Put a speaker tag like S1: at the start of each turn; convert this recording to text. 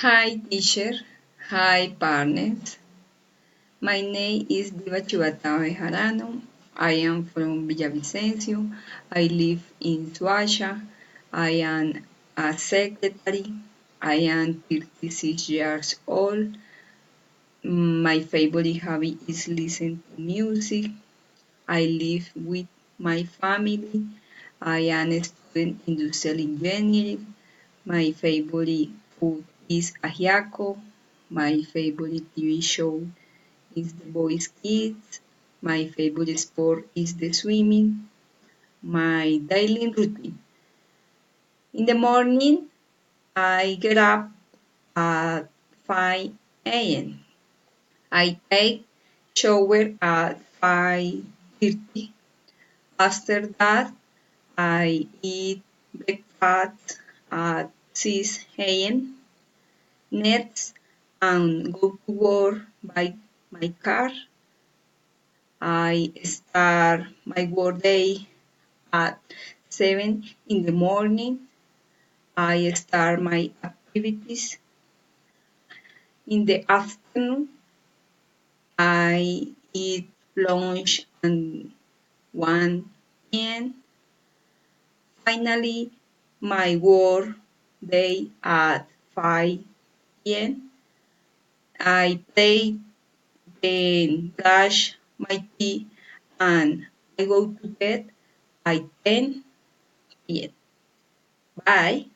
S1: Hi teacher, hi partners. My name is Diva Chivata. I am from Villavicencio. I live in Suacha. I am a secretary. I am 36 years old. My favorite hobby is listen to music. I live with my family. I am a student industrial engineering. My favorite food is ajiaco. My favorite TV show is The Boys Kids. My favorite sport is the swimming. My daily routine. In the morning, I get up at 5 a.m. I take shower at 5:30. After that, I eat breakfast at 6 a.m. Next, and go to work by my car. I start my workday at 7 in the morning. I start my activities. In the afternoon, I eat lunch and 1 p.m. Finally, my work day at 5 p.m. I play, then brush my teeth, and I go to bed by 10 p.m. Bye.